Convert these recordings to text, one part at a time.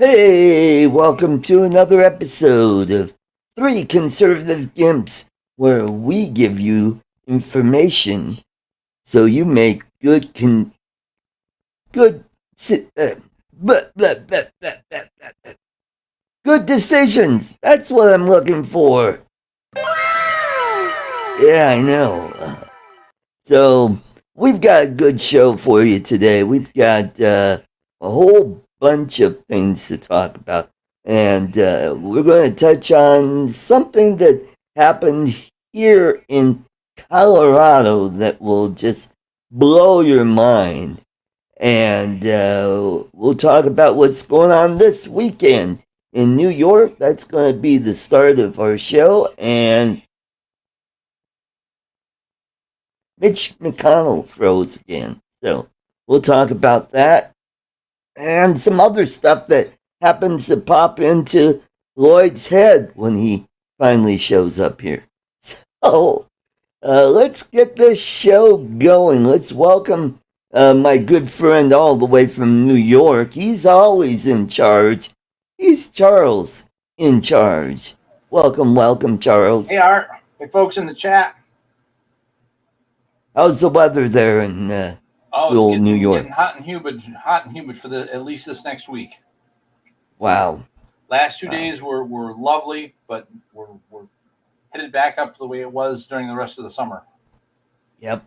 Hey, welcome to another episode of Three Conservative Gimps, where we give you information so you make good si- uh, blah, blah, blah, blah, blah, blah, blah. Good decisions. That's what I'm looking for. Yeah, I know. So we've got a good show for you today. We've got a whole bunch of things to talk about, and we're going to touch on something that happened here in Colorado that will just blow your mind. And we'll talk about what's going on this weekend in New York. That's going to be the start of our show, and Mitch McConnell froze again. So we'll talk about that and some other stuff that happens to pop into Lloyd's head when he finally shows up here. So let's get this show going. Let's welcome my good friend all the way from New York. He's always in charge. He's Charles in charge. Welcome, Charles. Hey, Art. Hey, folks in the chat. How's the weather there in It's New York? getting hot and humid for at least this next week. Wow. Last 2 days were lovely, but we're headed back up to the way it was during the rest of the summer. Yep.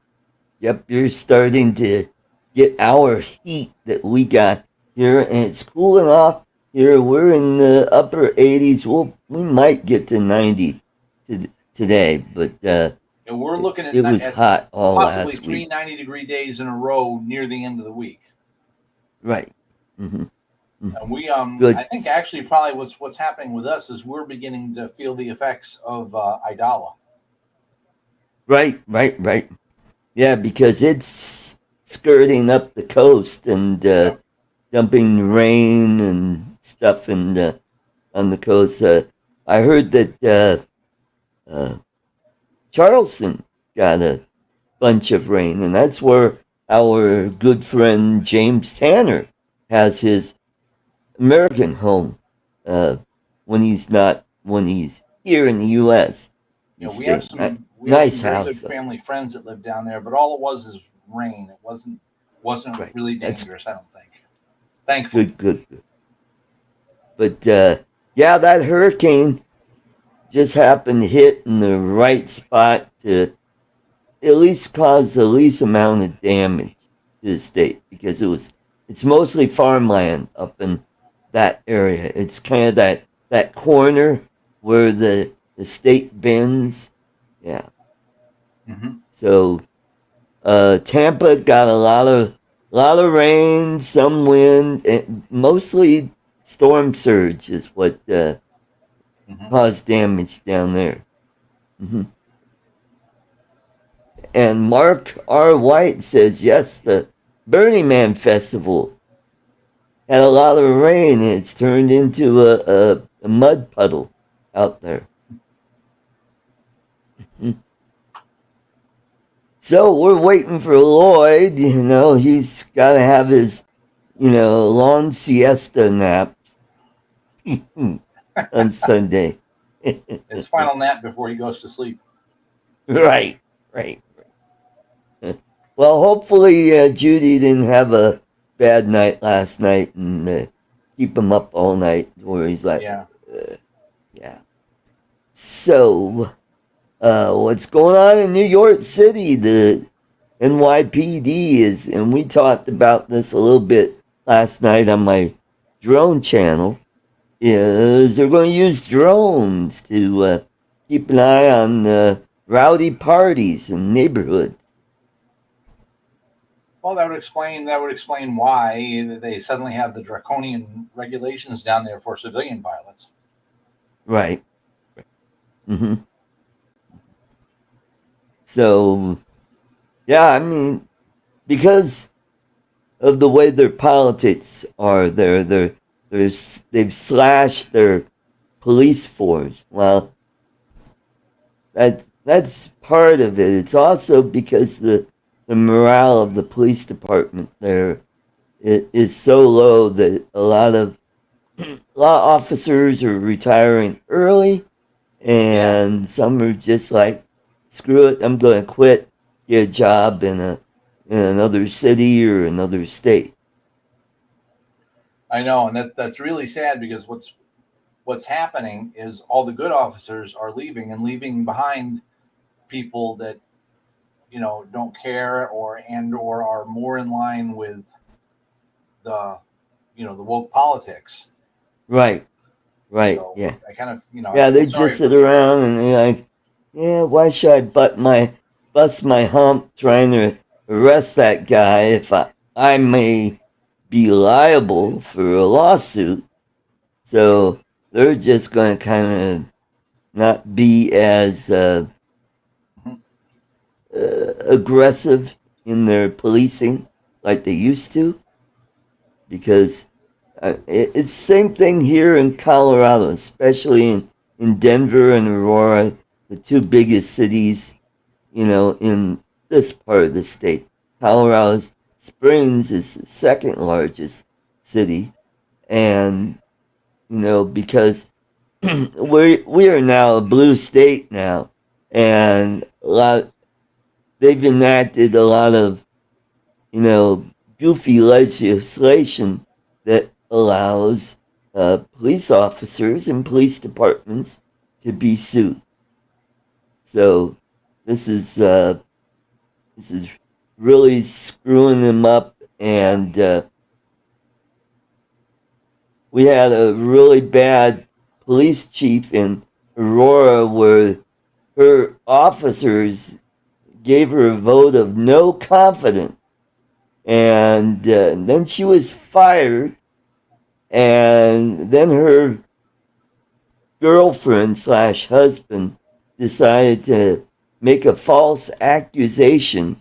You're starting to get our heat that we got here, and it's cooling off here. We're in the upper 80s. We might get to 90 today, but and we're looking it was hot all last week. Possibly 3 90-degree days in a row near the end of the week. Right. Mm-hmm. And we, I think actually probably what's happening with us is we're beginning to feel the effects of Idala. Right. Yeah, because it's skirting up the coast and dumping rain and stuff on the coast. I heard that Charleston got a bunch of rain, and that's where our good friend James Tanner has his American home when he's here in the U.S. We have some nice very house, good family friends that live down there, but all it was is rain. It wasn't right. really dangerous. I don't think. Thankfully. Good. But that hurricane just happened to hit in the right spot to at least cause the least amount of damage to the state, because it's mostly farmland up in that area. It's kind of that corner where the state bends. Yeah. Mm-hmm. So Tampa got a lot of rain, some wind, and mostly storm surge is what caused damage down there. Mm-hmm. And Mark R. White says, yes, the Burning Man Festival had a lot of rain, and it's turned into a mud puddle out there. So we're waiting for Lloyd. He's got to have his, long siesta naps on Sunday. His final nap before he goes to sleep. Right. Well, hopefully Judy didn't have a bad night last night and keep him up all night where he's like, yeah. So, what's going on in New York City? The NYPD and we talked about this a little bit last night on my drone channel, is they're going to use drones to keep an eye on rowdy parties in neighborhoods. Well, that would explain why they suddenly have the draconian regulations down there for civilian violence. Right. Mm-hmm. So, yeah, I mean, because of the way their politics are, they've slashed their police force. Well, that's part of it. It's also because the morale of the police department there is so low that a lot of a lot of officers are retiring early, and some are just like, screw it, I'm going to quit, get a job in another city or another state. I know, and that's really sad because what's happening is all the good officers are leaving and leaving behind people that don't care or are more in line with the the woke politics. Right, right, So yeah. I kind of I Yeah, feel they sorry just for sit the around and they're like, yeah, why should I bust my hump trying to arrest that guy if I may be liable for a lawsuit? So they're just going to kind of not be as aggressive in their policing like they used to, because it's the same thing here in Colorado, especially in Denver and Aurora, the two biggest cities, in this part of the state. Colorado Springs is the second largest city, and because we are now a blue state now, and they've enacted a lot of you know goofy legislation that allows police officers and police departments to be sued. So this is uh, this is really screwing them up, and we had a really bad police chief in Aurora where her officers gave her a vote of no confidence, and then she was fired, and then her girlfriend slash husband decided to make a false accusation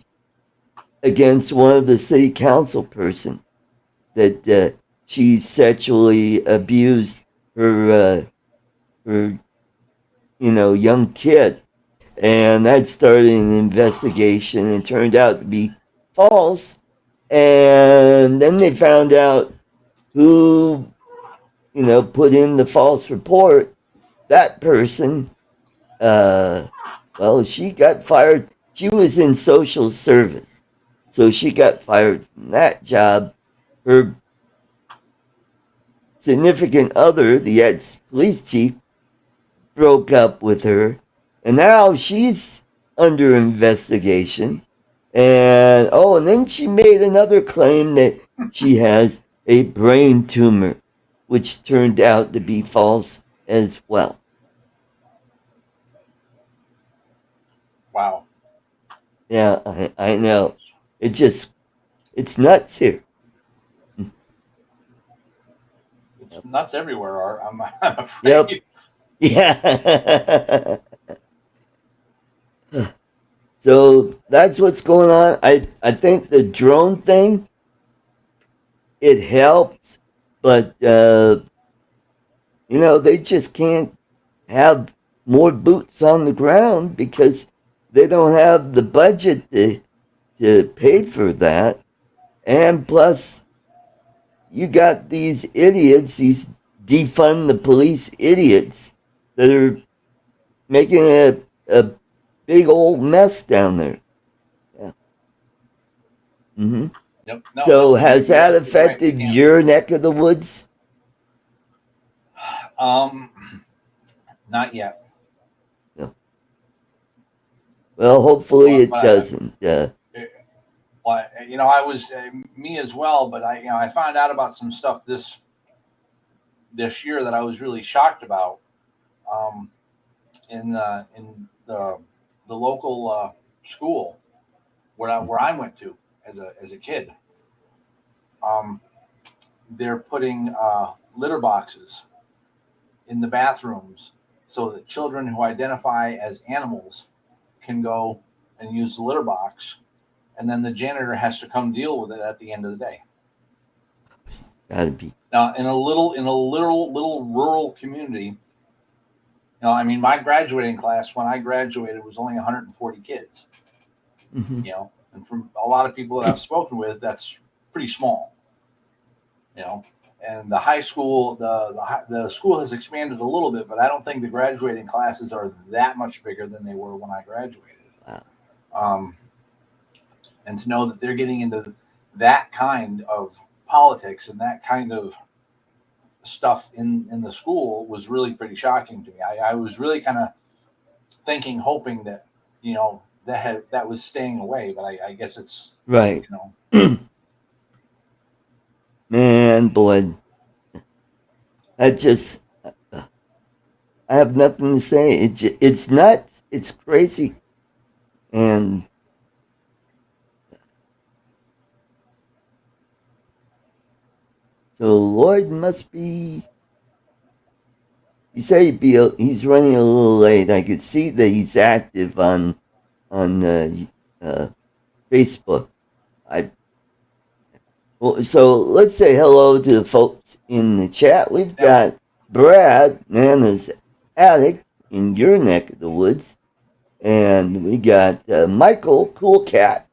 against one of the city council person that she sexually abused her young kid, and that started an investigation and turned out to be false. And then they found out who put in the false report. That person, uh, well, she got fired. She was in social service, so she got fired from that job. Her significant other, the ex police chief, broke up with her, and now she's under investigation. And then she made another claim that she has a brain tumor, which turned out to be false as well. wow. Yeah, I know. It's nuts here. It's nuts everywhere. I'm Yep. afraid. Yeah. So that's what's going on. I think the drone thing, it helped, but they just can't have more boots on the ground because they don't have the budget to pay for that. And plus, you got these idiots, these defund the police idiots that are making a big old mess down there. Yeah. Mm-hmm. Yep. No. So has You're that absolutely right. They affected can't. your neck of the woods? Um, Not yet. No. Well, hopefully But, it but doesn't. well, I was me as well. But I found out about some stuff this year that I was really shocked about. Um, in the local school where I went to as a kid. Um, they're putting litter boxes in the bathrooms so that children who identify as animals can go and use the litter box, and then the janitor has to come deal with it at the end of the day. Gotta be. Now, in a little rural community, I mean, my graduating class when I graduated was only 140 kids. Mm-hmm. And from a lot of people that I've spoken with, that's pretty small. You know, And the high school, the school has expanded a little bit, but I don't think the graduating classes are that much bigger than they were when I graduated. Wow. And to know that they're getting into that kind of politics and that kind of stuff in the school was really pretty shocking to me. I was really kind of hoping that, that was staying away, but I guess it's right. Man, boy, I have nothing to say. It's nuts. It's crazy, and so Lloyd must be. You say he's running a little late. I could see that he's active on Facebook. So let's say hello to the folks in the chat. We've got Brad, Nana's attic in your neck of the woods, and we got Michael, Cool Cat,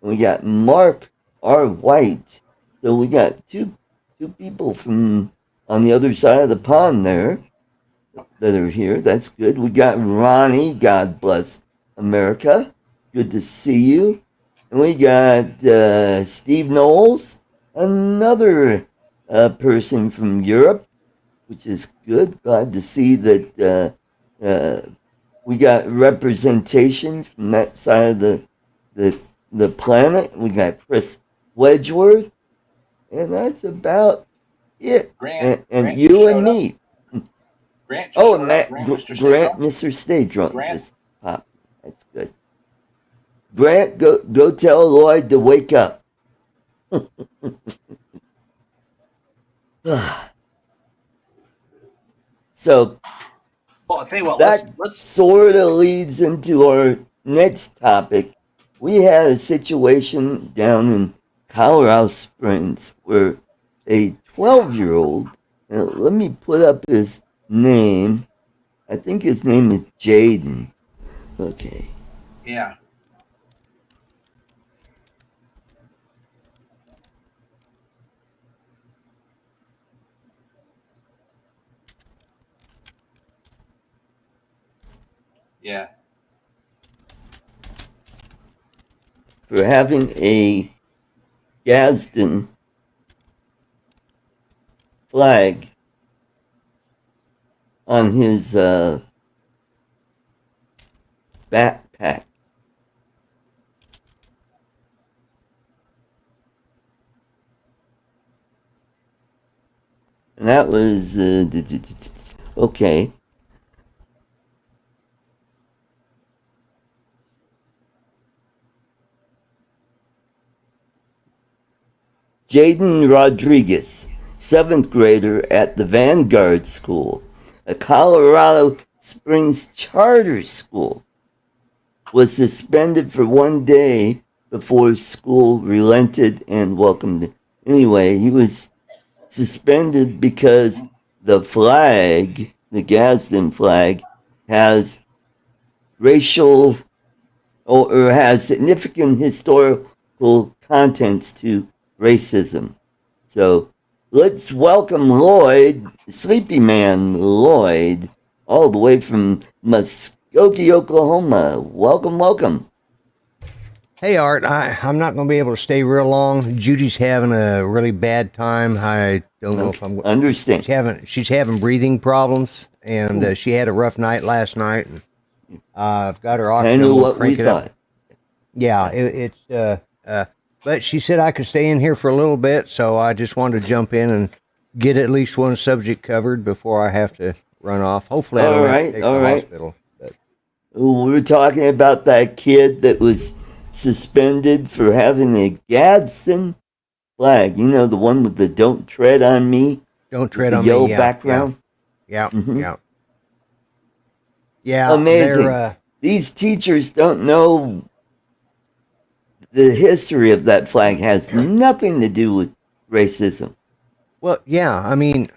and we got Mark R. White. So we got two people from on the other side of the pond there that are here. That's good. We got Ronnie. God bless America. Good to see you. And we got Steve Knowles, another person from Europe, which is good. Glad to see that we got representation from that side of the planet. We got Chris Wedgeworth, and that's about it. Grant, and you and me. Grant Grant, Mr. Stay Drunk just popped. That's good. Grant, go tell Lloyd to wake up. So well, I'll tell you what, that let's sort of leads into our next topic. We had a situation down in Colorado Springs where a 12-year-old, let me put up his name. I think his name is Jaden. Okay. Yeah. Yeah. For having a Gadsden flag on his backpack. And that was okay. Jaden Rodriguez, 7th grader at the Vanguard School, a Colorado Springs charter school, was suspended for 1 day before school relented and welcomed him. Anyway, he was suspended because the flag, the Gadsden flag, has racial or has significant historical contents to racism. So let's welcome Lloyd, Sleepy Man Lloyd, all the way from Muskogee, Oklahoma. Welcome, welcome. Hey, Art, I'm not going to be able to stay real long. Judy's having a really bad time. I don't know if I'm... Understand. She's having breathing problems, and she had a rough night last night. And, I've got her oxygen. I knew what we thought. Yeah, but she said I could stay in here for a little bit, so I just wanted to jump in and get at least one subject covered before I have to run off. Hopefully I don't have to take to the hospital. But. We're talking about that kid that was suspended for having a Gadsden flag. You know, the one with the "Don't Tread on Me." Don't tread on me. Yellow background. Yeah. Mm-hmm. Yeah. Amazing. These teachers don't know the history of that flag. Has nothing to do with racism. Well, yeah. I mean,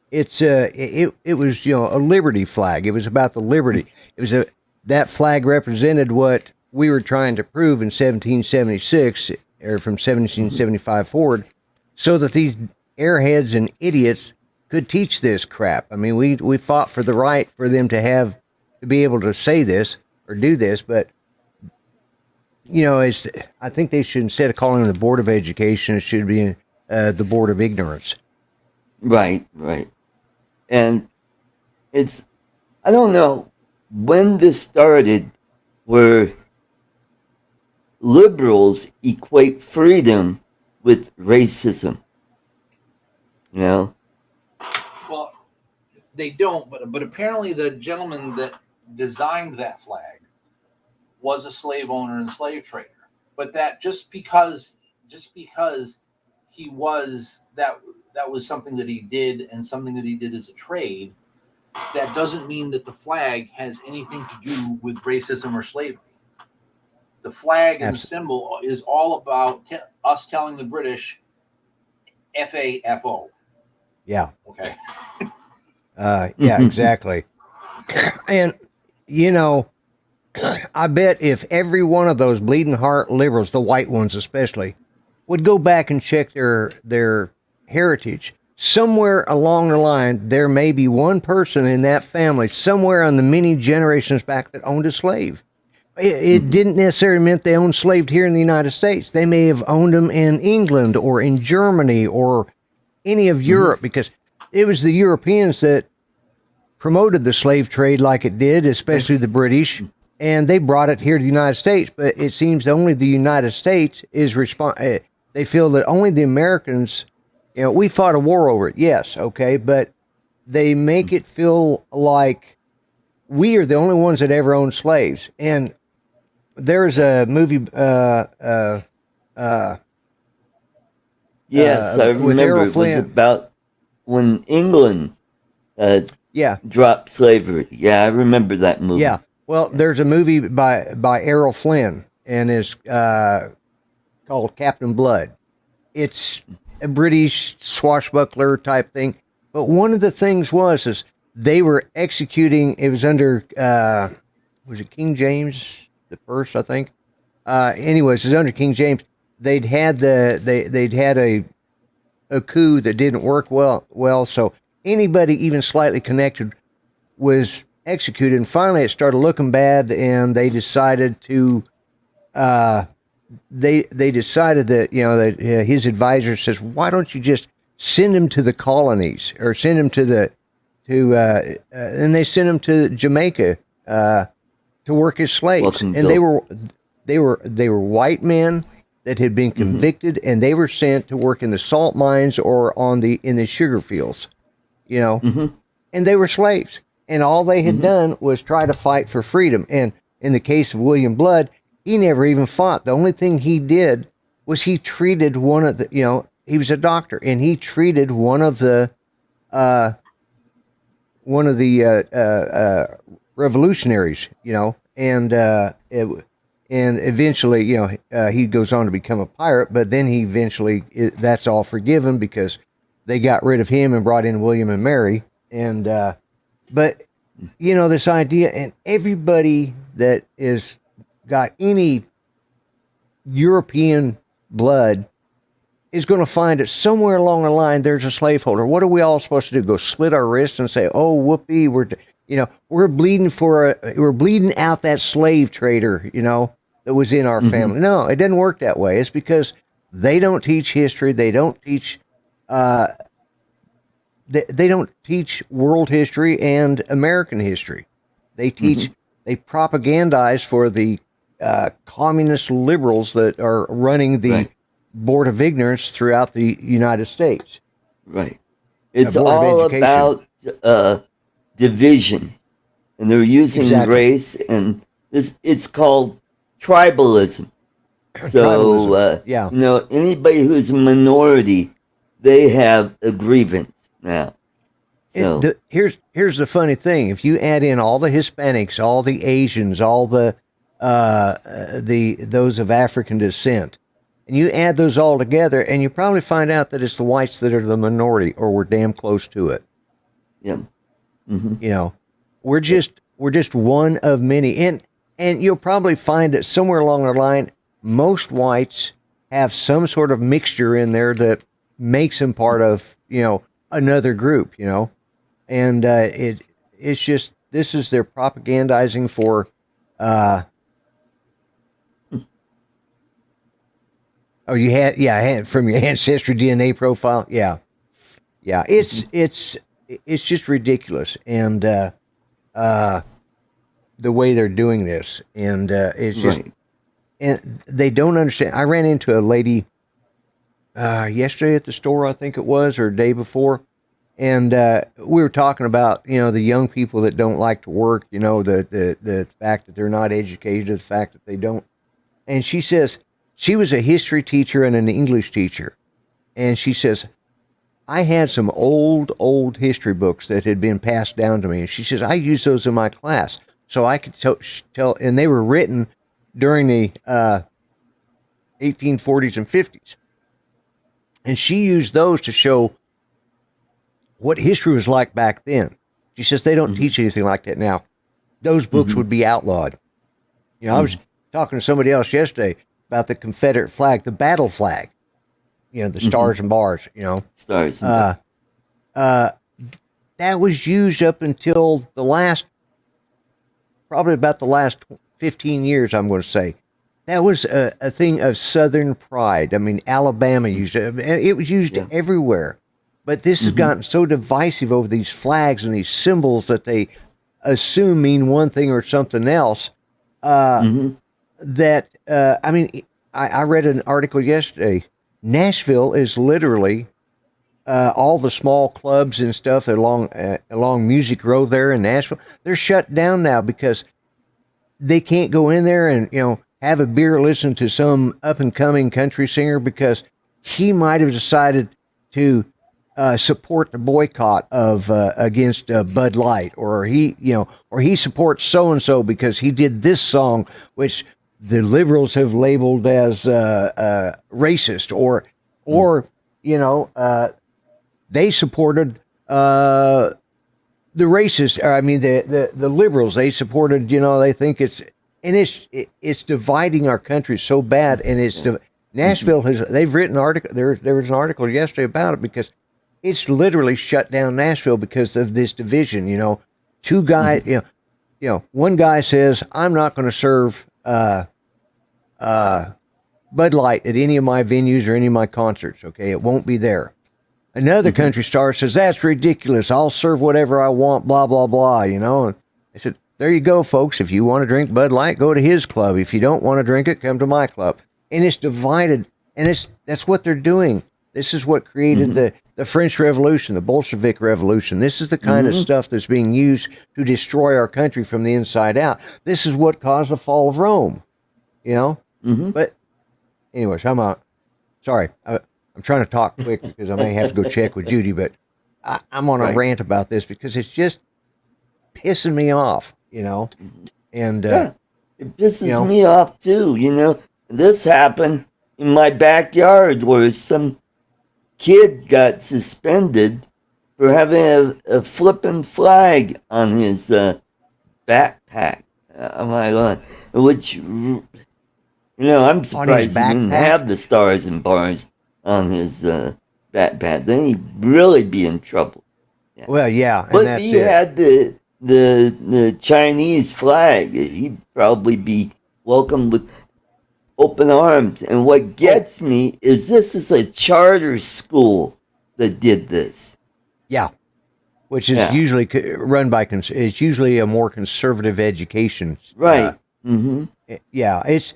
it's it was a liberty flag. It was about the liberty. It was that flag represented what we were trying to prove in 1776 or from 1775 forward, so that these airheads and idiots could teach this crap. I mean, we fought for the right for them to be able to say this or do this, but I think they should, instead of calling it the Board of Education, it should be the Board of Ignorance. Right. And I don't know when this started, where liberals equate freedom with racism. Well, they don't, but apparently the gentleman that designed that flag was a slave owner and slave trader. But that just because he was that was something that he did and something that he did as a trade, that doesn't mean that the flag has anything to do with racism or slavery. The flag and the symbol is all about us telling the British FAFO. Yeah. Okay. Yeah, exactly. And, I bet if every one of those bleeding heart liberals, the white ones especially, would go back and check their heritage, somewhere along the line, there may be one person in that family, somewhere on the many generations back, that owned a slave. It didn't necessarily mean they owned slaves here in the United States. They may have owned them in England or in Germany or any of Europe, because it was the Europeans that promoted the slave trade like it did, especially the British, and they brought it here to the United States. But it seems only the United States is they feel that only the Americans, we fought a war over it, yes, okay, but they make it feel like we are the only ones that ever owned slaves. And there's a movie, yes, I remember. It was about when England dropped slavery. Yeah, I remember that movie. Yeah. Well, there's a movie by Errol Flynn, and it's called Captain Blood. It's a British swashbuckler type thing. But one of the things is they were executing, it was under, was it King James the First, I think? Anyways, it was under King James. They'd had a coup that didn't work well, so anybody even slightly connected was executed. And finally it started looking bad, and they decided to they decided that his advisor says, why don't you just send him to the colonies, or send him and they sent him to Jamaica to work as slaves. And they were white men that had been convicted, and they were sent to work in the salt mines or in the sugar fields, and they were slaves. And all they had done was try to fight for freedom. And in the case of William Blood, he never even fought. The only thing he did was he treated one of the, he was a doctor, and he treated one of the revolutionaries, and eventually, he goes on to become a pirate, but then he eventually, that's all forgiven because they got rid of him and brought in William and Mary. And, but, this idea, and everybody that is got any European blood is going to find that somewhere along the line there's a slaveholder. What are we all supposed to do? Go slit our wrists and say, "Oh, whoopee, we're bleeding out that slave trader, that was in our family." No, it doesn't work that way. It's because they don't teach history. They don't teach they don't teach world history and American history. They teach they propagandize for the communist liberals that are running the Board of Ignorance throughout the United States. Right. It's all about division, and they're using race, and it's called tribalism. So, anybody who's a minority, they have a grievance now. So. Here's the funny thing: if you add in all the Hispanics, all the Asians, all those of African descent, and you add those all together, and you probably find out that it's the whites that are the minority, or we're damn close to it. Yeah. We're just one of many, and you'll probably find that somewhere along the line, most whites have some sort of mixture in there that makes them part of, another group, and it's just, this is their propagandizing for, oh, I had from your ancestry DNA profile. Yeah. It's just ridiculous. And, the way they're doing this, and it's just, Right. and they don't understand. I ran into a lady yesterday at the store, I think it was, or the day before, and we were talking about the young people that don't like to work, the fact that they're not educated, the fact that they don't. And she says she was a history teacher and an English teacher, and she says, I had some old history books that had been passed down to me, and she says I used those in my class, so I could tell, and they were written during the 1840s and 50s, and she used those to show what history was like back then. She says they don't teach anything like that now. Those books would be outlawed. I was talking to somebody else yesterday about the Confederate flag, the battle flag, the stars and bars, Stars. And that was used up until probably about the last 15 years, I'm going to say. That was a thing of Southern pride. I mean, Alabama used it. It was used everywhere. But this has gotten so divisive over these flags and these symbols that they assume mean one thing or something else. That, I mean, I read an article yesterday. Nashville is literally all the small clubs and stuff along Music Row there in Nashville. They're shut down now because they can't go in there and have a beer, listen to some up and coming country singer because he might have decided to support the boycott of against Bud Light, or he supports so and so because he did this song, which the liberals have labeled as racist, or they supported the racist. I mean, the liberals, they supported. They think it's dividing our country so bad, and Nashville they've written article. There was an article yesterday about it because it's literally shut down Nashville because of this division. Two guys. One guy says, I'm not going to serve Bud Light at any of my venues or any of my concerts. Okay, it won't be there. Another country star says, that's ridiculous. I'll serve whatever I want, blah, blah, blah, And I said, there you go, folks. If you want to drink Bud Light, go to his club. If you don't want to drink it, come to my club. And it's divided, and that's what they're doing. This is what created the French Revolution, the Bolshevik Revolution. This is the kind of stuff that's being used to destroy our country from the inside out. This is what caused the fall of Rome, But anyways, I'm out. Sorry. I'm trying to talk quick because I may have to go check with Judy, but I'm on a rant about this because it's just pissing me off, And it pisses me off too. This happened in my backyard where some kid got suspended for having a flippin' flag on his backpack. Oh my God! Which I'm surprised he didn't have the stars and bars on his backpack. Then he'd really be in trouble. Yeah. Well, yeah, but if he had the Chinese flag, he'd probably be welcomed with open arms. And what gets me is this is a charter school that did this. Yeah, which is usually run by it's usually a more conservative education. Right. Yeah, it's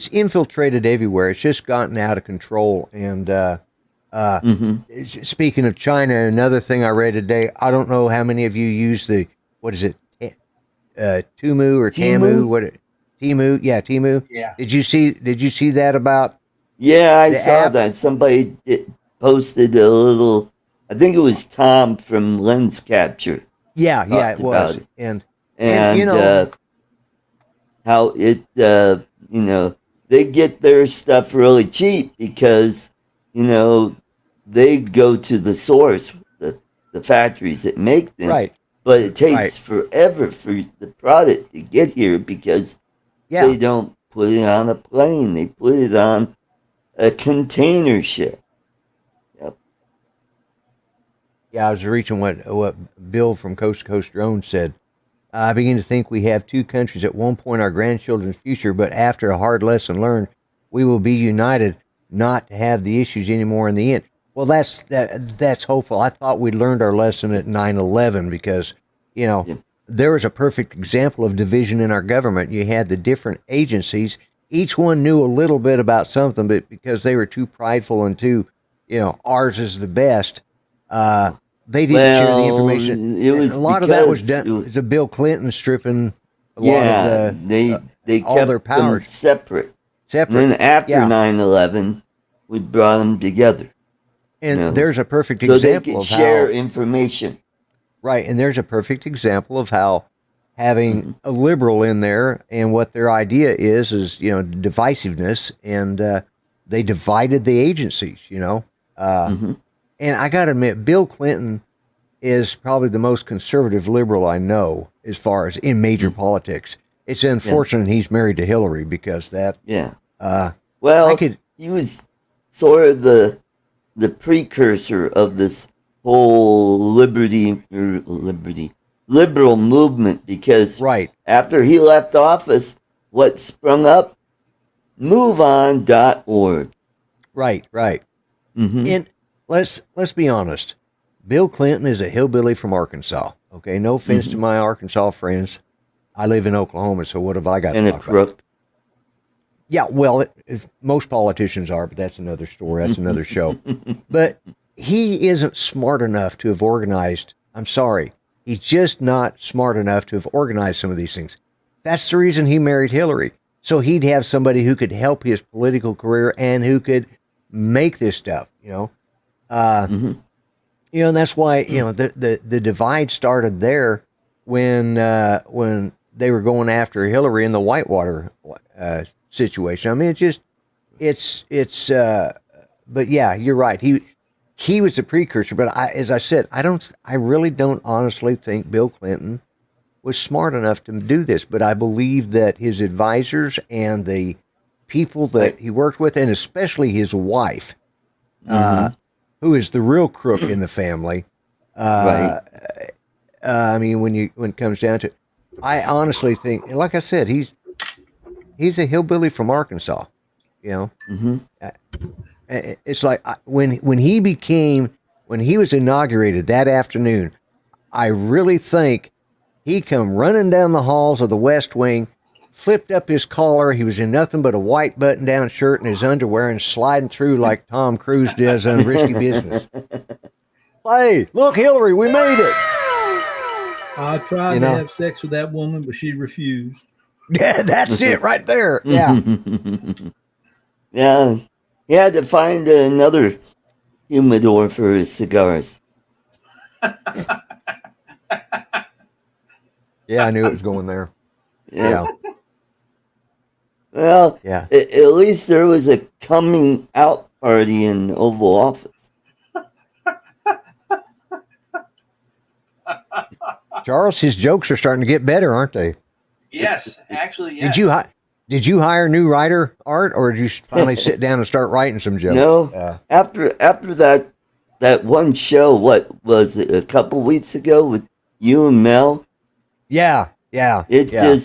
infiltrated everywhere. It's just gotten out of control. And speaking of China, another thing I read today. I don't know how many of you use what is it, Tumu or Tamu? Temu? Yeah, Temu. Yeah. Did you see that about? Yeah, I saw that. Somebody posted a little. I think it was Tom from Lens Capture. Yeah, it was. And how it, they get their stuff really cheap because, they go to the source, the factories that make them. Right. But it takes forever for the product to get here because they don't put it on a plane. They put it on a container ship. Yeah, I was reaching what Bill from Coast to Coast Drone said. I begin to think we have two countries at one point our grandchildren's future, but after a hard lesson learned, we will be united not to have the issues anymore in the end. Well, that's hopeful. I thought we'd learned our lesson at 9/11 because, you know, Yeah. there was a perfect example of division in our government. You had the different agencies. Each one knew a little bit about something, but because they were too prideful and too, ours is the best, they didn't share the Well, information. it And was a lot of that was because done. It's a Bill Clinton stripping a lot of yeah, they all their kept them powers separate. And separate. then after Yeah, 9/11, we brought them together, and know, there's a perfect so they example could of share how information. right. And there's a perfect example of how having Hmm. a liberal in there and what their idea is divisiveness, and they divided the agencies. Uh, Hmm. and I got to admit, Bill Clinton is probably the most conservative liberal I know as far as in major politics. It's Yeah, unfortunate he's married to Hillary because that yeah. uh, I Well, could he was sort of the precursor of this whole liberal movement because right, after he left office, what sprung up? MoveOn.org. right. Mm-hmm. And let's be honest. Bill Clinton is a hillbilly from Arkansas. Okay, no offense to Mm-hmm. my Arkansas friends. I live in Oklahoma, so what have I got to And a talk about? crook. Yeah, well, most politicians are, but that's another story. That's another show. But he isn't smart enough to have organized. I'm sorry. He's just not smart enough to have organized some of these things. That's the reason he married Hillary. So he'd have somebody who could help his political career and who could make this stuff. Uh, Mm-hmm. and that's why, the divide started there when they were going after Hillary in the Whitewater situation. I mean, it's but yeah, you're right. He was the precursor, but as I said, I really don't honestly think Bill Clinton was smart enough to do this, but I believe that his advisors and the people that Right. he worked with, and especially his wife, uh, Mm-hmm. who is the real crook in the family. Right. Uh, I mean, when it comes down to it, I honestly think, like I said, he's a hillbilly from Arkansas. You know, Mm-hmm. Uh, it's like when he was inaugurated that afternoon. I really think he come running down the halls of the West Wing, flipped up his collar. He was in nothing but a white button-down shirt and his underwear, and sliding through like Tom Cruise does on Risky Business. Hey, look, Hillary, we made it. I tried You to know, have sex with that woman, but she refused. yeah, that's it right there. Yeah, Yeah. He had to find another humidor for his cigars. yeah, I knew it was going there. Yeah. Yeah, Well, yeah. at least there was a coming out party in the Oval Office. Charles, his jokes are starting to get better, aren't they? Yes, actually, Did yes. you did you hire a new writer, Art, or did you finally sit down and start writing some jokes? No, after that one show, what was it, a couple weeks ago with you and Mel? Yeah, It yeah.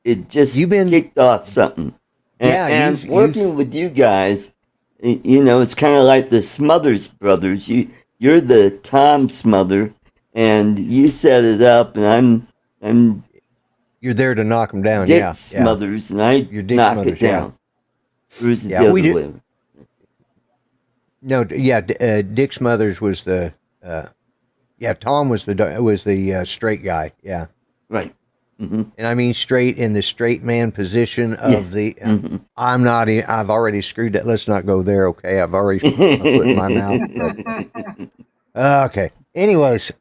it just You've been kicked off something. Yeah, And you've working with you guys, it's kind of like the Smothers brothers. You're the Tom Smother, and you set it up, and I'm you're there to knock them down. Dick Yeah, Smothers, and I You're Dick knock Smothers, it down. Bruce yeah. the We other do. way. No, yeah. Dick Smothers was the. Tom was the straight guy. Yeah, Right. Hmm. and I mean straight in the straight man position Yeah. of the. Hmm. I'm not. I've already screwed that. Let's not go there. Okay, I've already put my foot in my mouth. But, okay. Anyways,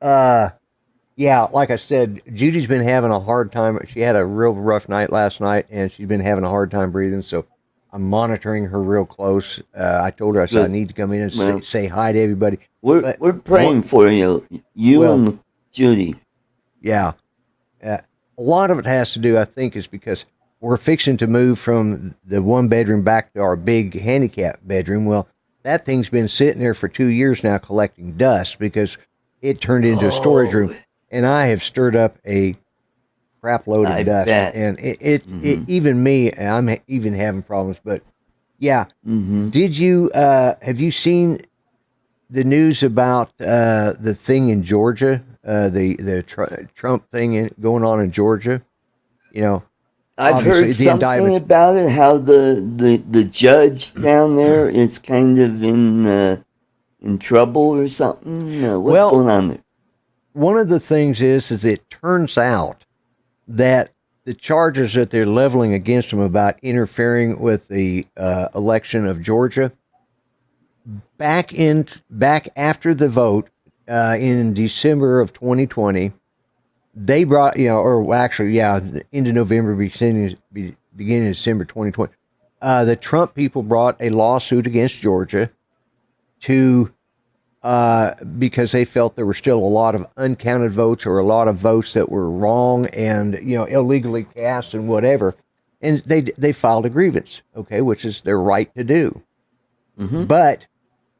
yeah, like I said, Judy's been having a hard time. She had a real rough night last night, and she's been having a hard time breathing. So I'm monitoring her real close. I told her, I said, I Good. need to come in and Well, say hi to everybody. But we're praying for you, well, and Judy. yeah, a lot of it has to do, I think, is because we're fixing to move from the one bedroom back to our big handicap bedroom. Well, that thing's been sitting there for 2 years now collecting dust because it turned into a storage room, and I have stirred up a crap load of I dust, bet. and it even me, I'm even having problems. But yeah, did you have you seen the news about the thing in Georgia, the Trump thing going on in Georgia? You know, I've obviously, heard the something indictments. about it. How the judge down there is kind of in trouble or something. What's Well, going on there? one of the things is it turns out that the charges that they're leveling against him about interfering with the election of Georgia back after the vote in December of 2020, they brought or actually into November, beginning of December 2020, the Trump people brought a lawsuit against Georgia to because they felt there were still a lot of uncounted votes or a lot of votes that were wrong and illegally cast and whatever, and they filed a grievance, okay, which is their right to do. But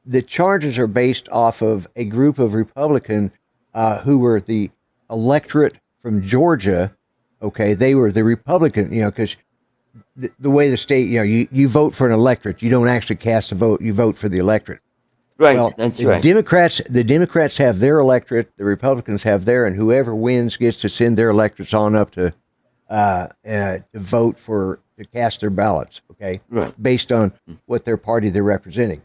the charges are based off of a group of Republicans who were the electorate from Georgia. Okay, they were the Republican, because the way the state, you vote for an electorate, you don't actually cast a vote, you vote for the electorate. Right, Well, that's the right. Democrats have their electorate, the Republicans have their, and whoever wins gets to send their electorates on up to vote to cast their ballots, okay, Right. based on what their party they're representing.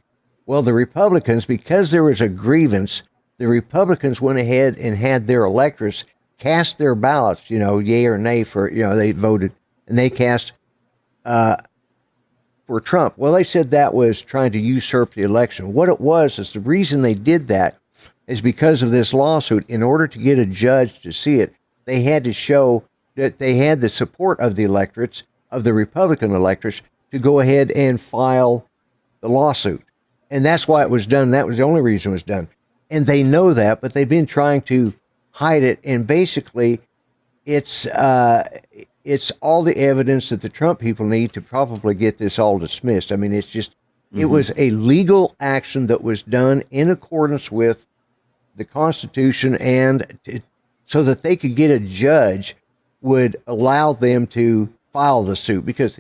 Well, the Republicans, because there was a grievance, the Republicans went ahead and had their electors cast their ballots, yay or nay for, they voted, and they cast for Trump. Well, they said that was trying to usurp the election. What it was is the reason they did that is because of this lawsuit. In order to get a judge to see it, they had to show that they had the support of the electorates, of the Republican electors, to go ahead and file the lawsuit. And that's why it was done. That was the only reason it was done. And they know that, but they've been trying to hide it. And basically, it's all the evidence that the Trump people need to probably get this all dismissed. I mean, it's just, it was a legal action that was done in accordance with the Constitution, and so that they could get a judge would allow them to file the suit, because,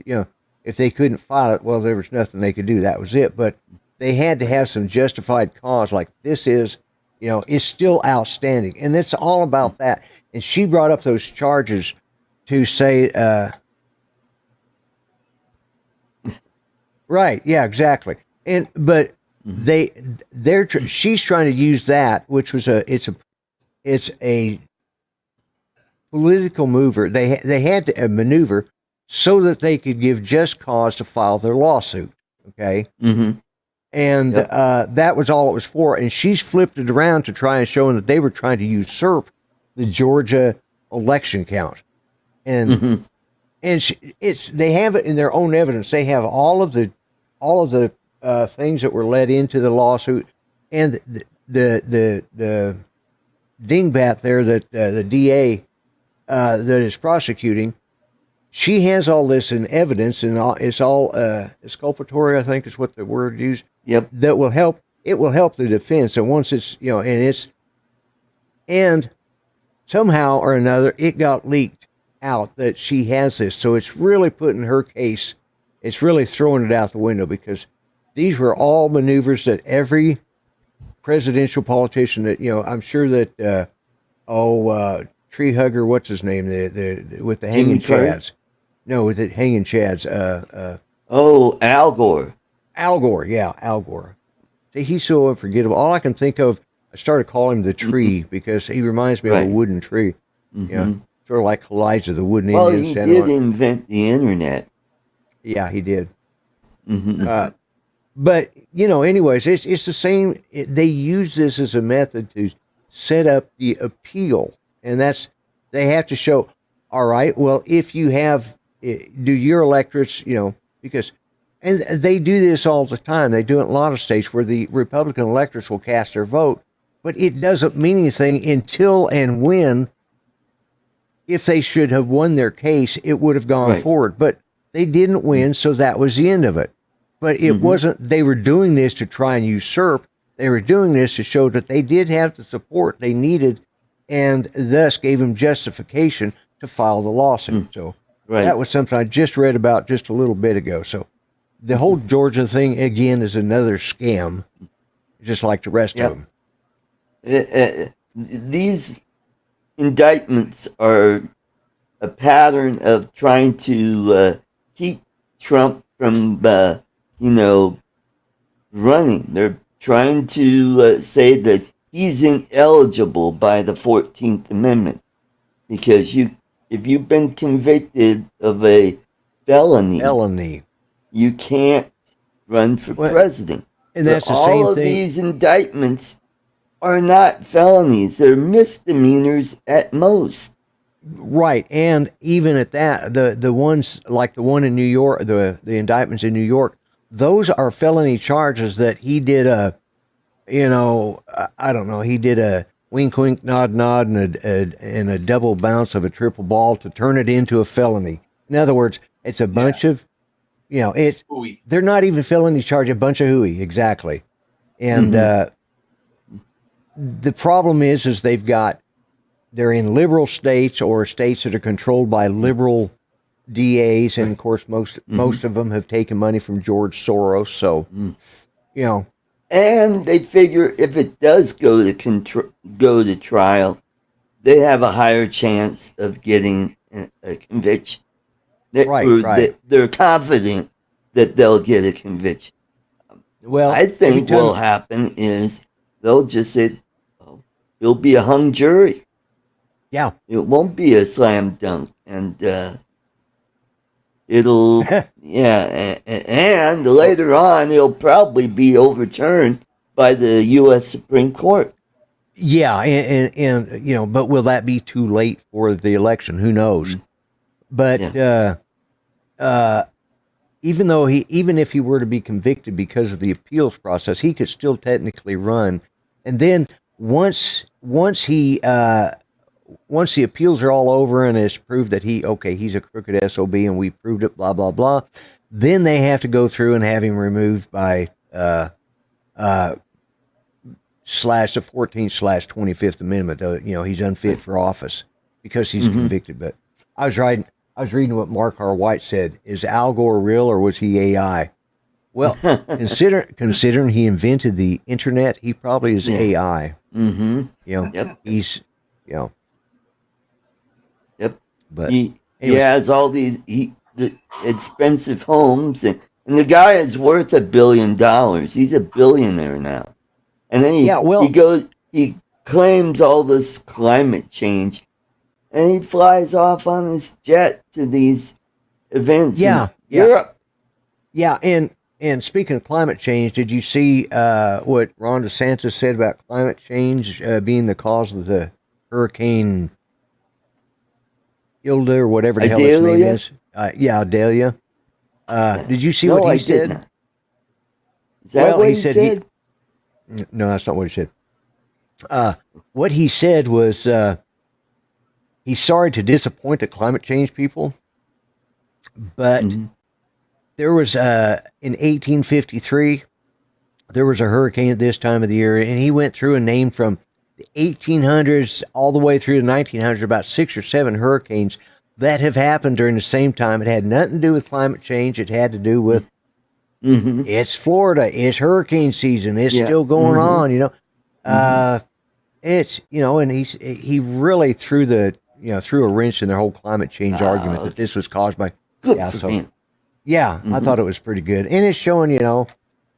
if they couldn't file it, well, there was nothing they could do. That was it. But they had to have some justified cause, like this is, is still outstanding. And it's all about that. And she brought up those charges to say, right, yeah, exactly. But she's trying to use that, which was it's a political mover. They had to maneuver so that they could give just cause to file their lawsuit. Okay. And that was all it was for. And she's flipped it around to try and show that they were trying to usurp the Georgia election count. And they have it in their own evidence. They have all of the things that were led into the lawsuit, and the dingbat there that the DA that is prosecuting. She has all this in evidence, and it's all exculpatory, I think is what the word used. Yep. That will help. It will help the defense. And once it's, and somehow or another, it got leaked out that she has this. So it's really putting her case, it's really throwing it out the window, because these were all maneuvers that every presidential politician that, I'm sure that, tree hugger, what's his name? The with the hanging chads. No, with the hanging chads. Al Gore. Al Gore, yeah, Al Gore. See, he's so unforgettable. All I can think of, I started calling him the tree because he reminds me of a wooden tree. Sort of like Elijah, the wooden Indian. Well, he did invent the internet. Yeah, he did. But, anyways, it's the same. They use this as a method to set up the appeal. And they have to show, all right, well, if you have, do your electorates, because, and they do this all the time. They do it in a lot of states where the Republican electors will cast their vote, but it doesn't mean anything until and when, if they should have won their case, it would have gone forward. But they didn't win, so that was the end of it. But it wasn't, they were doing this to try and usurp. They were doing this to show that they did have the support they needed and thus gave him justification to file the lawsuit. So Right. that was something I just read about just a little bit ago. So the whole Georgia thing, again, is another scam, just like the rest Yep. of them. These indictments are a pattern of trying to keep Trump from, running. They're trying to say that he's ineligible by the 14th Amendment because if you've been convicted of a felony, you can't run for president. And that's the all same of thing. these indictments are not felonies; they're misdemeanors at most. Right, and even at that, the ones like the one in New York, the indictments in New York, those are felony charges that he did I don't know, he did a wink, wink, nod, nod, and a double bounce of a triple ball to turn it into a felony. In other words, it's a bunch of, Hooey. they're not even felony charge, a bunch of hooey, exactly. And the problem is they're in liberal states or states that are controlled by liberal DAs, and of course most of them have taken money from George Soros. So, And they figure if it does go to trial, they have a higher chance of getting a conviction. Right. They're confident that they'll get a conviction. Well, I think what will happen is they'll just say, it'll be a hung jury. Yeah. It won't be a slam dunk. And it'll, and later on, it'll probably be overturned by the U.S. Supreme Court. Yeah, and but will that be too late for the election? Who knows? But even if he were to be convicted because of the appeals process, he could still technically run. And then once the appeals are all over and it's proved that he's a crooked SOB and we proved it, blah blah blah, then they have to go through and have him removed by /the 14th/25th Amendment. He's unfit for office because he's convicted. But I was reading what Mark R. White said. Is Al Gore real or was he AI? Well, considering he invented the internet, he probably is AI. Yep. He's Yep. But he has all these the expensive homes, and the guy is worth $1 billion. He's a billionaire now. And then he claims all this climate change, and he flies off on his jet to these events in Europe. Yeah, and speaking of climate change, did you see what Ron DeSantis said about climate change being the cause of the Hurricane Ilda or whatever the hell its name is? Idalia. Did you see what he said? Didn't. Is that what he said? No, that's not what he said. What he said was he's sorry to disappoint the climate change people, but there was in 1853 there was a hurricane at this time of the year, and he went through and named from the 1800s all the way through the 1900s about 6 or 7 hurricanes that have happened during the same time. It had nothing to do with climate change. It had to do with it's Florida. It's hurricane season. It's still going on. It's and he really threw a wrench in their whole climate change argument that this was caused by. Good for him. Yeah, I thought it was pretty good, and it's showing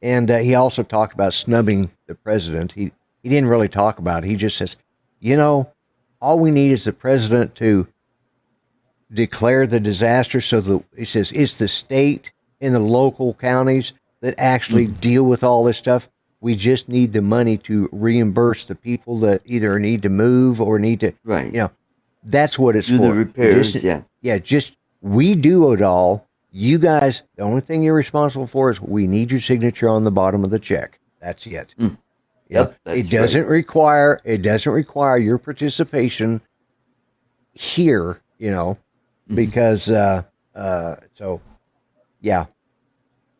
and he also talked about snubbing the president. He didn't really talk about it. He just says, all we need is the president to declare the disaster. So he says it's the state and the local counties that actually deal with all this stuff. We just need the money to reimburse the people that either need to move or need to, that's what it's do for. The repairs, just we do it all. You guys, the only thing you're responsible for is we need your signature on the bottom of the check. That's it. It doesn't require your participation here, because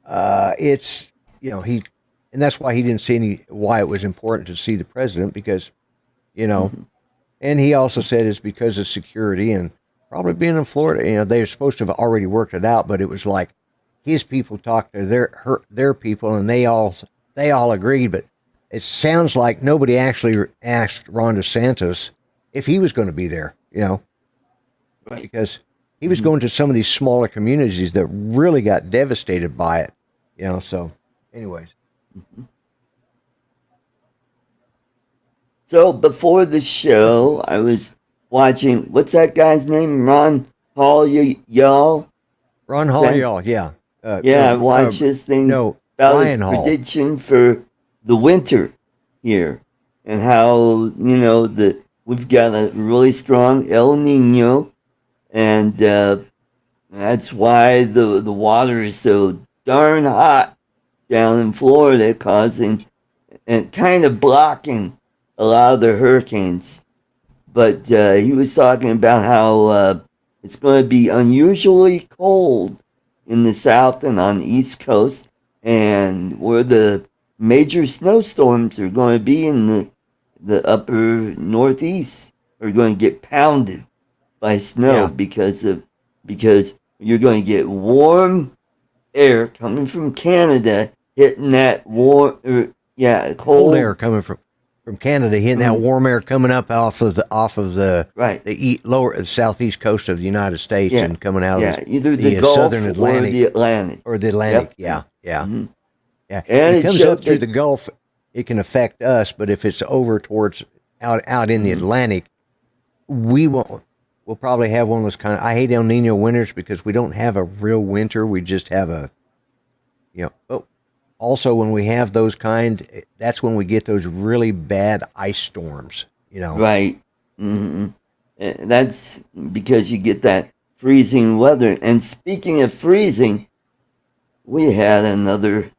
it's he, and that's why he didn't see why it was important to see the president because and he also said it's because of security and probably being in Florida. They're supposed to have already worked it out, but it was like his people talked to their people, and they all agreed. But it sounds like nobody actually asked Ron DeSantis if he was going to be there. Right. Because he was going to some of these smaller communities that really got devastated by it. So, anyways. So before the show, I was watching. What's that guy's name? Ron Hall, y'all. Ron Hall, y'all. Yeah. I watched this thing no, about Ryan his Hall. prediction for the winter here, and how we've got a really strong El Nino, and that's why the water is so darn hot down in Florida, causing and kind of blocking a lot of the hurricanes. But he was talking about how it's going to be unusually cold in the south and on the east coast, and where the major snowstorms are going to be in the upper northeast are going to get pounded by snow because you're going to get warm air coming from Canada hitting that cold air coming from Canada, hitting that warm air coming up off of the right the lower southeast coast of the United States and coming out of either the Gulf southern Atlantic or the Atlantic Yeah. And if it comes up through that the Gulf, it can affect us, but if it's over towards out in the Atlantic, we'll probably have one of those kind of, I hate El Nino winters because we don't have a real winter. We just have a also, when we have those that's when we get those really bad ice storms, Right. And that's because you get that freezing weather. And speaking of freezing, we had another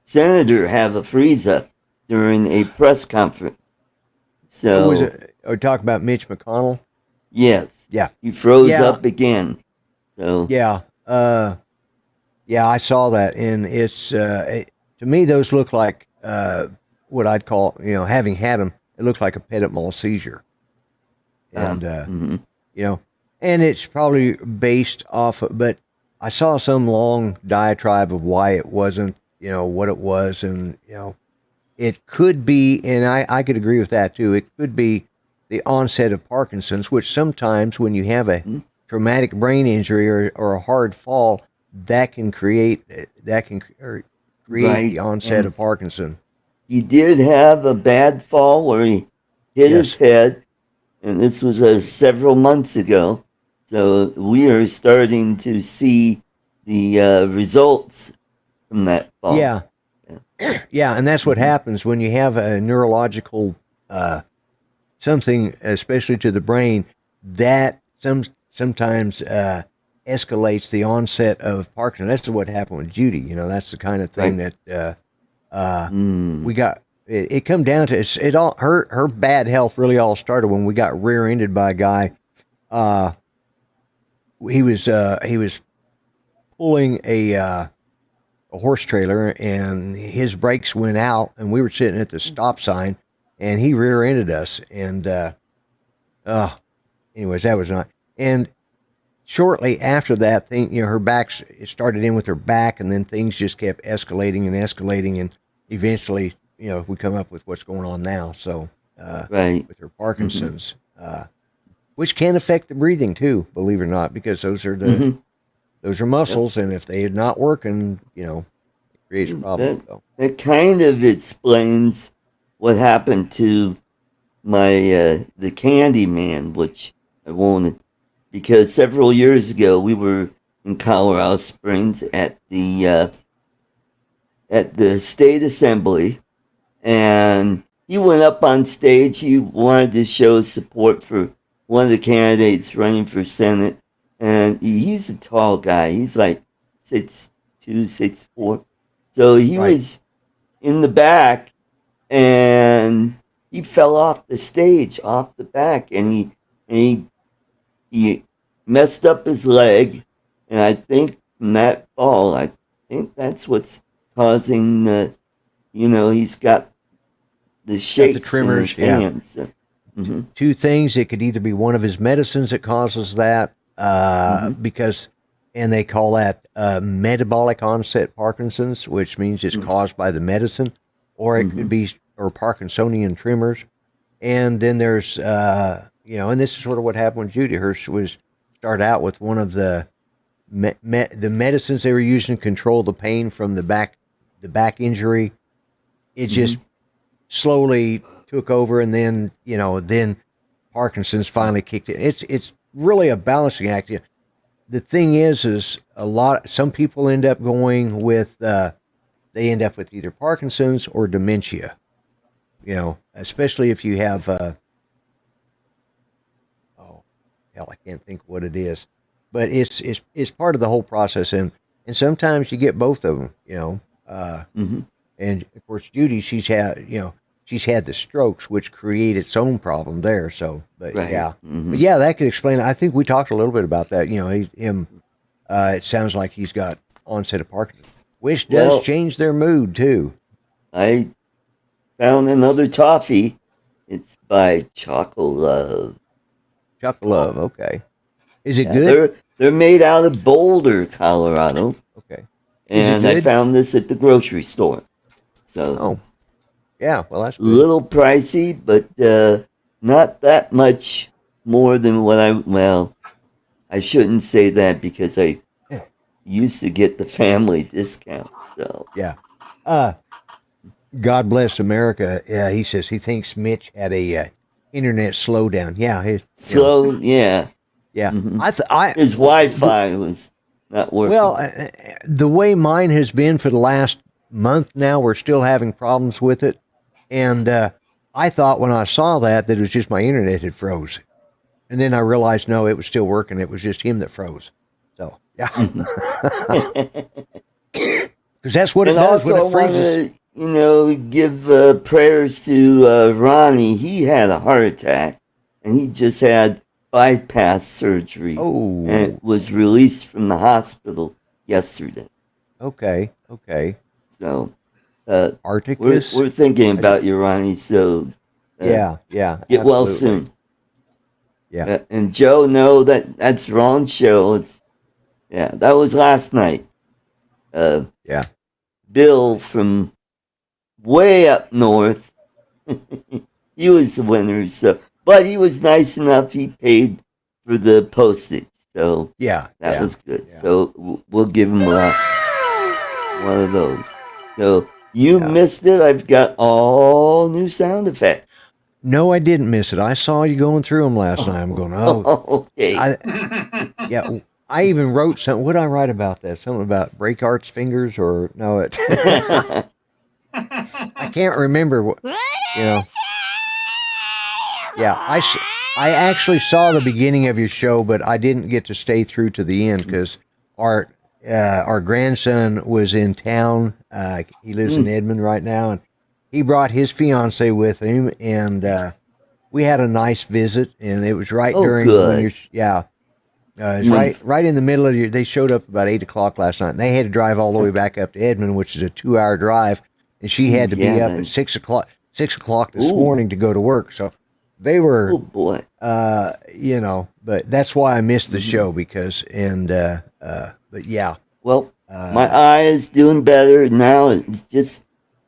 senator have a freeze up during a press conference. So, are talking about Mitch McConnell? yes. Yeah. He froze up again. So, yeah, I saw that, and it's to me those look like what I'd call having had them, it looks like a petit mal seizure, and and it's probably based off of, but I saw some long diatribe of why it wasn't, what it was, and it could be, and I could agree with that too. It could be the onset of Parkinson's, which sometimes when you have a traumatic brain injury or a hard fall, that can create the onset of Parkinson. He did have a bad fall where he hit his head, and this was several months ago. So we are starting to see the results from that fall. Yeah, and that's what happens when you have a neurological something, especially to the brain, that sometimes escalates the onset of Parkinson. That's what happened with Judy. That's the kind of thing that we got. It come down to it all. Her bad health really all started when we got rear-ended by a guy. He was pulling a horse trailer, and his brakes went out, and we were sitting at the stop sign, and he rear-ended us. And anyways, that was not. And shortly after that thing, her it started in with her back, and then things just kept escalating, and eventually, we come up with what's going on now. So, with her Parkinson's, which can affect the breathing too, believe it or not, because those are those are muscles, and if they're not working, it creates problems. That kind of explains what happened to my the Candy Man, which I won't. Because several years ago, we were in Colorado Springs at the state assembly, and he went up on stage. He wanted to show support for one of the candidates running for Senate, and he's a tall guy. He's like 6'2", 6'4". So he was in the back, and he fell off the stage, off the back, and he messed up his leg, and I think from that fall, I think that's what's causing he's got the Got shakes the in tremors, his yeah. hands. So, Two things. It could either be one of his medicines that causes that, because, and they call that metabolic onset Parkinson's, which means it's caused by the medicine, or it could be, or Parkinsonian tremors. And then there's, and this is sort of what happened with Judy. Hers was start out with one of the the medicines they were using to control the pain from the back injury. It just slowly took over, and then then Parkinson's finally kicked in. It's really a balancing act. The thing is some people end up going with they end up with either Parkinson's or dementia. Especially if you have oh hell, I can't think what it is, but it's part of the whole process, and sometimes you get both of them. And of course, Judy, she's had the strokes, which create its own problem there. So, but right. but yeah, that could explain it. I think we talked a little bit about that. It sounds like he's got onset of Parkinson's, which does change their mood too. I found another toffee. It's by Chocolove. Chocolove, okay. Is it good? They're made out of Boulder, Colorado. Okay. And I found this at the grocery store. So, yeah, well, that's good. A little pricey, but not that much more than what I shouldn't say that because I used to get the family discount. So yeah. God bless America. He says he thinks Mitch had a internet slowdown. Yeah, yeah. Yeah, his Wi-Fi was not working. Well, the way mine has been for the last month now, we're still having problems with it. And I thought when I saw that it was just my internet had froze. And then I realized, no, it was still working. It was just him that froze. So, yeah. Because that's what it does when it freezes. I want to, give prayers to Ronnie. He had a heart attack, and he just had bypass surgery. Oh. And was released from the hospital yesterday. Okay. So, Arcticus? We're thinking about you, Ronnie. So, yeah. Get well soon. Yeah. And Joe, no, that's wrong show. That was last night. Yeah. Bill from way up north. He was the winner, but he was nice enough. He paid for the postage, so that was good. Yeah. So we'll give him one of those. So you missed it. I've got all new sound effects. No, I didn't miss it. I saw you going through them last night. I'm going, okay. I even wrote something. What did I write about that? Something about break Art's fingers, or no? It. I can't remember what. Yeah, I actually saw the beginning of your show, but I didn't get to stay through to the end because our grandson was in town. He lives in Edmond right now, and he brought his fiance with him, and we had a nice visit. And it was right during when it's right in the middle of your. They showed up about 8:00 last night, and they had to drive all the way back up to Edmond, which is a 2-hour drive, and she had to be up at 6:00 this morning to go to work. So. They were, but that's why I missed the show because, but yeah. Well, my eye is doing better now. It's just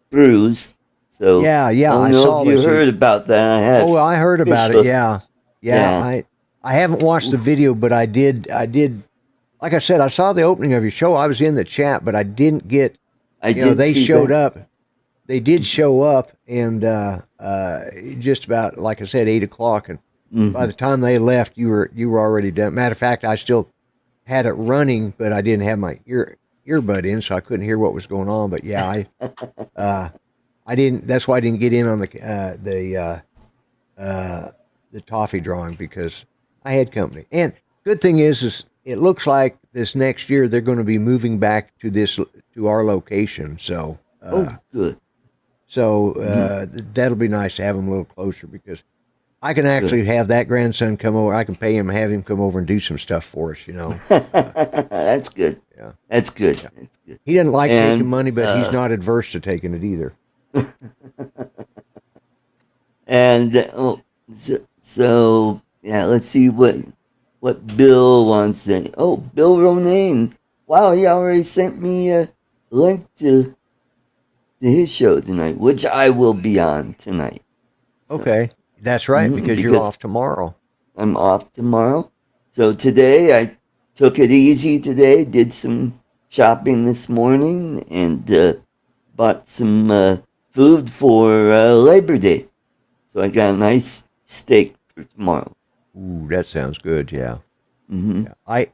bruised. So yeah. I don't know if you heard about that. I heard about it. Yeah. I haven't watched the video, but I did. Like I said, I saw the opening of your show. I was in the chat, but I didn't get. They showed up. They did show up, and just about, like I said, 8:00, and by the time they left, you were already done. Matter of fact, I still had it running, but I didn't have my earbud in, so I couldn't hear what was going on. But yeah, I didn't. That's why I didn't get in on the toffee drawing because I had company. And good thing is it looks like this next year they're going to be moving back to our location. So good. So that'll be nice to have them a little closer because I can actually have that grandson come over. I can pay him, have him come over and do some stuff for us. That's good. Yeah. That's good. Yeah. That's good. He doesn't like And, taking money, but he's not adverse to taking it either. And so yeah, let's see what Bill wants to. Oh, Bill Ronayne. Wow, he already sent me a link to his show tonight, which I will be on tonight. So, Okay, that's right, because you're off tomorrow. I'm off tomorrow. So today I took it easy today, did some shopping this morning, and bought some food for Labor Day. So I got a nice steak for tomorrow. Ooh, that sounds good. Yeah. Mm-hmm. Yeah.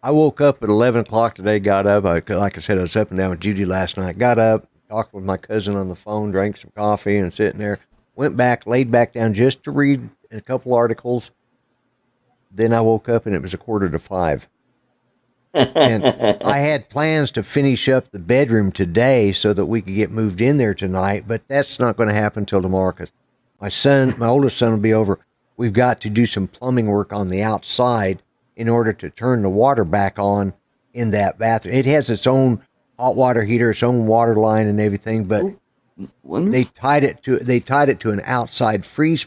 I woke up at 11 o'clock today, got up. Like I said, I was up and down with Judy last night. Got up, talked with my cousin on the phone, drank some coffee, and sitting there. Went back, laid back down just to read a couple articles. Then I woke up and it was 4:45. And I had plans to finish up the bedroom today so that we could get moved in there tonight, but that's not going to happen until tomorrow because my oldest son will be over. We've got to do some plumbing work on the outside in order to turn the water back on in that bathroom. It has its own hot water heater, its own water line and everything, but they tied it to an outside freeze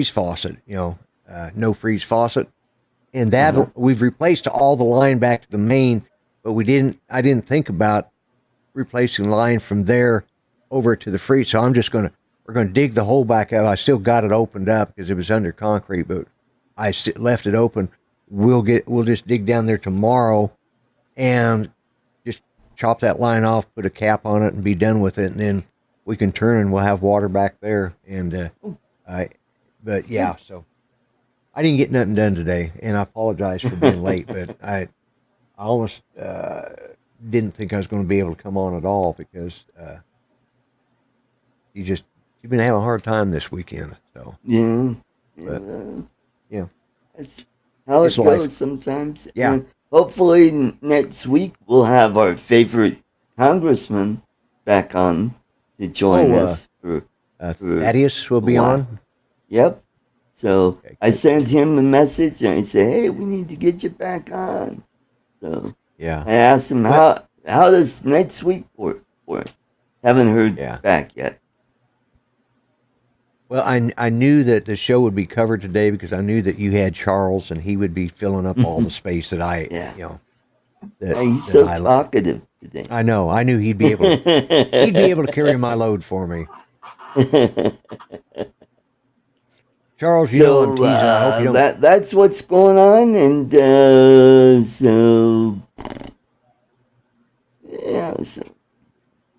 faucet, no freeze faucet. And that we've replaced all the line back to the main, but I didn't think about replacing the line from there over to the freeze. So we're going to dig the hole back out. I still got it opened up because it was under concrete, but I left it open. We'll just dig down there tomorrow and just chop that line off, put a cap on it and be done with it. And then we can turn and we'll have water back there. And, but yeah, so I didn't get nothing done today and I apologize for being late, but I almost, didn't think I was going to be able to come on at all because, you've been having a hard time this weekend. So yeah, but, yeah, that's how it it's goes life. sometimes. Yeah. And hopefully next week we'll have our favorite congressman back on to join us for Thaddeus will be on. Yep. So Okay, I sent him a message and I said, "Hey, we need to get you back on." So yeah, I asked him how does next week work for him? Haven't heard back yet. Well, I knew that the show would be covered today because I knew that you had Charles and he would be filling up all the space that I, He's so talkative today. I know. I knew he'd be able to carry my load for me. Charles, I'm teasing. I hope you don't. That's what's going on, and so yeah. So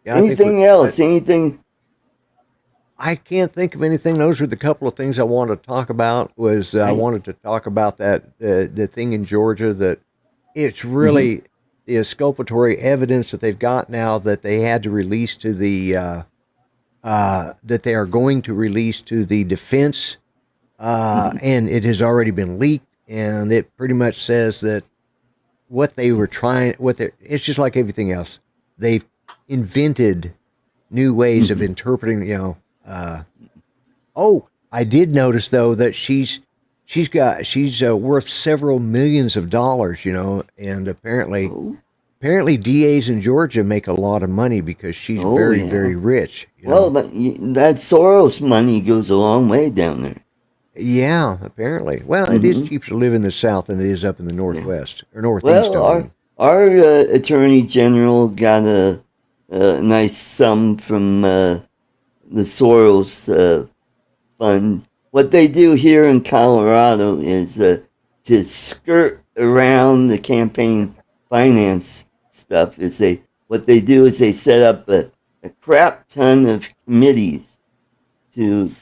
anything else? Anything? I can't think of anything. Those are the couple of things I wanted to talk about. I wanted to talk about that the thing in Georgia that it's really the exculpatory evidence that they've got now that they had to release to the that they are going to release to the defense, and it has already been leaked, and it pretty much says that it's just like everything else. They've invented new ways of interpreting, I did notice though that she's worth several millions of dollars, and apparently DAs in Georgia make a lot of money because she's very rich. Well, that Soros money goes a long way down there. Yeah, apparently. Well, it is cheaper to live in the South than it is up in the Northwest or Northeast. Well, our Attorney General got a nice sum from the Soros fund. What they do here in Colorado is to skirt around the campaign finance stuff. What they do is they set up a crap ton of committees to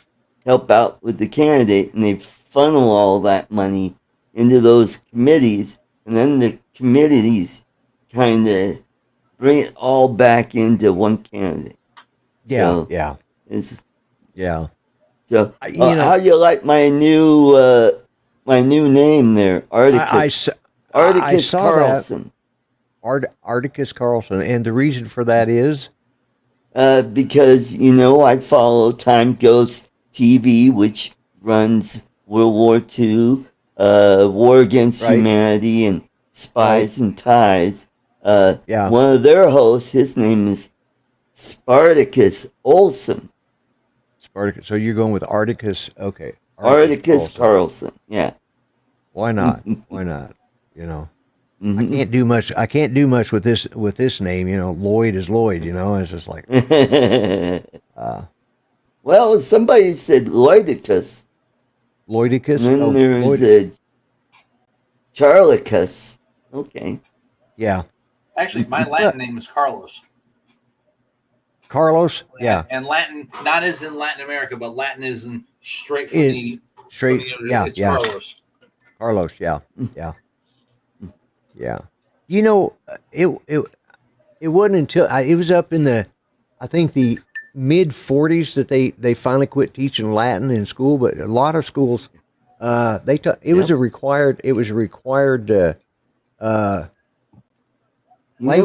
help out with the candidate, and they funnel all that money into those committees, and then the committees kind of bring it all back into one candidate. Yeah, So, how do you like my new name there, Articus? Articus Carlson. Articus Carlson, and the reason for that is because I follow Time Ghost TV, which runs World War II, War Against Right. Humanity, and Spies and Ties. Yeah. One of their hosts, his name is Spartacus Olson. Spartacus. So you're going with Articus? Okay. Articus Olson. Carlson. Yeah. Why not? Why not? You know, I Mhm. can't do much. I can't do much with this name. You know, Lloyd is Lloyd. You know, it's just like, Well, somebody said Lloydicus. Lloydicus. And then Oh, there's Lloyd. a Charlicus. Okay. Yeah. Actually, my Latin name is Carlos. Carlos. Yeah. And Latin, not as in Latin America, but Latin is in straight from Straight. Yeah. It's Yeah. Carlos. Carlos. Yeah. Yeah. Yeah. You know, it wasn't until it was up in I think the mid 40s that they finally quit teaching Latin in school. But a lot of schools, they taught it was a required. It was a required You know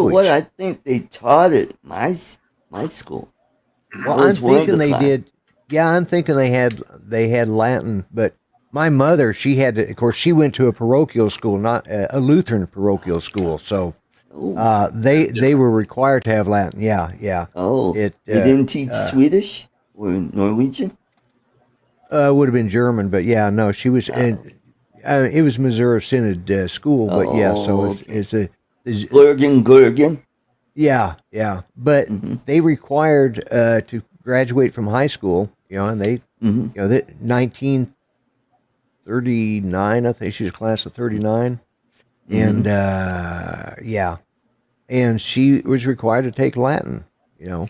what? language. I think they taught it at my school. Well, I'm thinking they did. Yeah, I'm thinking they had Latin, but my mother, she had to, of course, she went to a parochial school, not a Lutheran parochial school, so they were required to have Latin. Yeah, yeah. Oh, It they didn't teach Swedish or Norwegian? would have been German, but yeah, no, she was. It was Missouri Synod school, but yeah, so Oh, it's a. Gurgen. Yeah, yeah, but they required to graduate from high school, you know, and they, you know, that 1939, I think she was class of 39, and yeah, and she was required to take Latin, you know,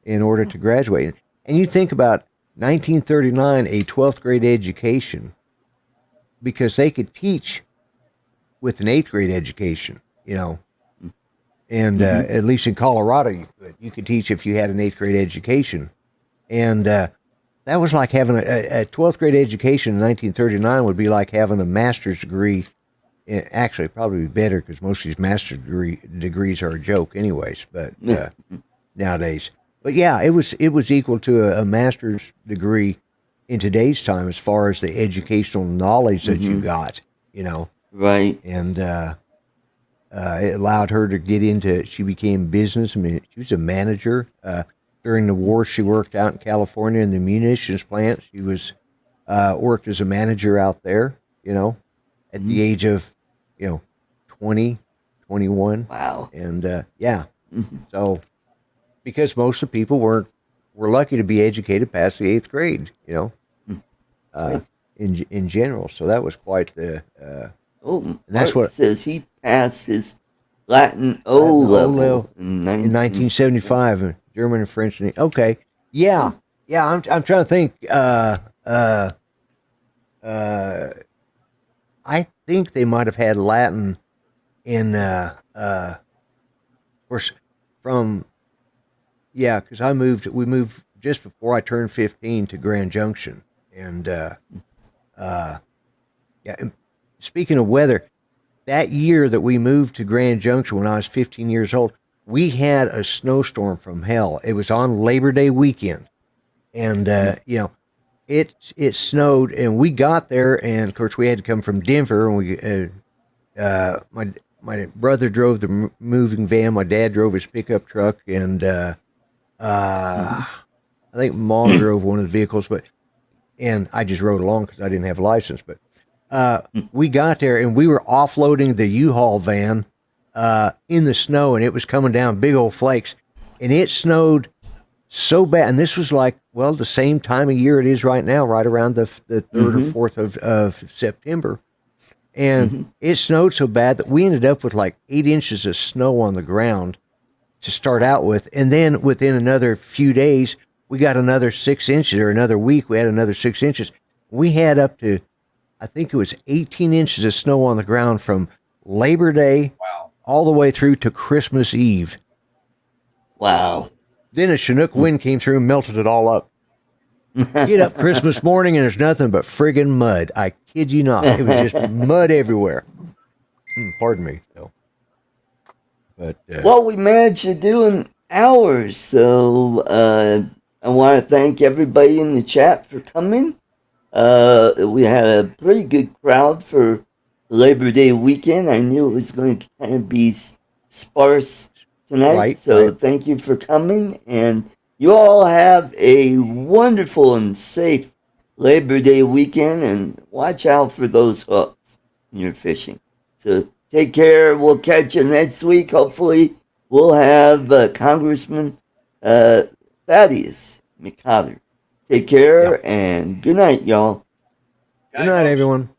in order to graduate. And you think about 1939, a 12th grade education, because they could teach with an 8th grade education, you know. And at least in Colorado, you could teach if you had an 8th grade education. And that was like having a 12th grade education in 1939 would be like having a master's degree. Actually, probably be better because most of these master's degrees are a joke anyways, but nowadays. But yeah, it was equal to a master's degree in today's time as far as the educational knowledge that you got, you know. Right. And it allowed her to get into. She became business. I mean, she was a manager. During the war, she worked out in California in the munitions plant. She was worked as a manager out there. You know, at the age of 20, 21. Wow. And yeah, so because most of the people were lucky to be educated past the 8th grade. You know, in general. So that was quite the. Oh, that's Mark what says he passed his Latin O level in 1975, German and French. Okay, yeah. I'm trying to think. I think they might have had Latin in of course from because we moved just before I turned 15 to Grand Junction, and yeah. And speaking of weather, that year that we moved to Grand Junction when I was 15 years old, we had a snowstorm from hell. It was on Labor Day weekend, and it snowed, and we got there, and of course we had to come from Denver, and we my brother drove the moving van, my dad drove his pickup truck, and I think Mom drove one of the vehicles, and I just rode along because I didn't have a license, but. We got there and we were offloading the U-Haul van in the snow, and it was coming down big old flakes, and it snowed so bad. And this was like, well, the same time of year it is right now, right around the 3rd or 4th of September. And it snowed so bad that we ended up with like 8 inches of snow on the ground to start out with. And then within another few days, we got another 6 inches, or another week, we had another 6 inches. We had up to, I think it was 18 inches of snow on the ground from Labor Day all the way through to Christmas Eve. Wow. Then a Chinook wind came through and melted it all up. Get up Christmas morning and there's nothing but friggin' mud. I kid you not. It was just mud everywhere. Pardon me. So, but well, we managed to do an hour, so I want to thank everybody in the chat for coming. We had a pretty good crowd for Labor Day weekend. I knew it was going to kind of be sparse tonight, Right, so right. thank you for coming. And you all have a wonderful and safe Labor Day weekend, and watch out for those hooks when you're fishing. So take care. We'll catch you next week. Hopefully, we'll have Congressman Thaddeus McConnell. Take care Yeah. and good night, y'all. Good night, everyone.